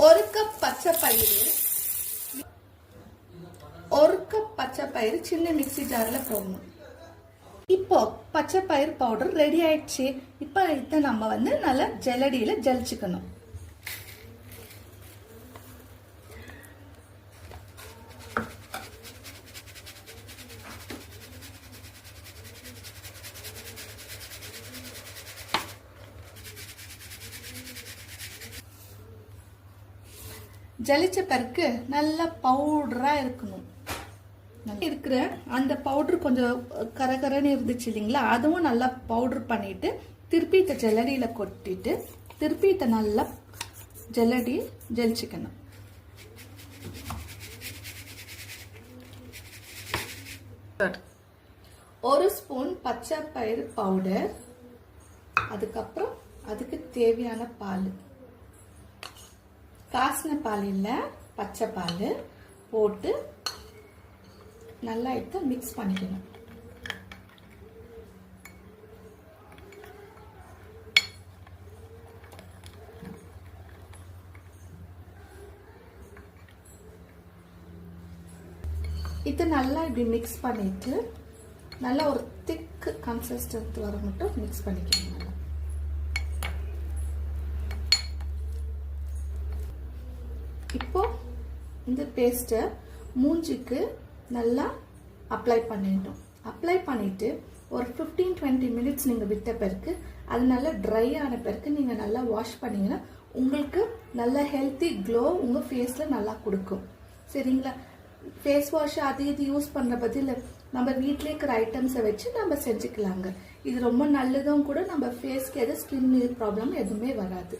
ஒரு கப் பச்சை பயிறு சின்ன மிக்ஸி ஜார்ல போடணும். இப்போ பச்சை பயிர் பவுடர் ரெடி ஆயிடுச்சு. இப்போ இதை நம்ம நல்லா ஜல்லடியில ஜலிச்சுக்கணும். ஜலிச்ச பிறகு நல்லா பவுடரா இருக்கணும். இருக்கிற அந்த பவுடர் கொஞ்சம் கரகரன்னு இருந்துச்சு இல்லைங்களா, அதுவும் நல்லா பவுடர் பண்ணிட்டு திருப்பி இதை ஜல்லடியில கொட்டிட்டு திருப்பி இதை நல்லா ஜல்லடி ஜலிச்சுக்கணும். ஒரு ஸ்பூன் பச்சை பயிறு பவுடர், அதுக்கப்புறம் அதுக்கு தேவையான பால், காசின பால் இல்ல பச்சை பால் போட்டு நல்லா இதை மிக்ஸ் பண்ணிக்கணும். இது நல்லா இப்படி மிக்ஸ் பண்ணிட்டு நல்லா ஒரு திக் கன்சிஸ்டன்சி வர மட்டும் மிக்ஸ் பண்ணிக்கணும். இப்போ இந்த பேஸ்ட்டை மூஞ்சிக்கு நல்லா அப்ளை பண்ணிட்டோம். அப்ளை பண்ணிட்டு ஒரு 15-20 மினிட்ஸ் நீங்கள் விட்ட பிறகு அது நல்லா ட்ரை ஆன பிறகு நீங்கள் நல்லா வாஷ் பண்ணீங்கன்னா உங்களுக்கு நல்ல ஹெல்த்தி க்ளோ உங்கள் ஃபேஸில் நல்லா கொடுக்கும். சரிங்களா? ஃபேஸ் வாஷ் அது இது யூஸ் பண்ணுற பதில் நம்ம வீட்டிலே இருக்கிற ஐட்டம்ஸை வச்சு நம்ம செஞ்சுக்கலாங்க. இது ரொம்ப நல்லதும் கூட. நம்ம ஃபேஸ்க்கு எது ஸ்கின் ப்ராப்ளம் எதுவுமே வராது.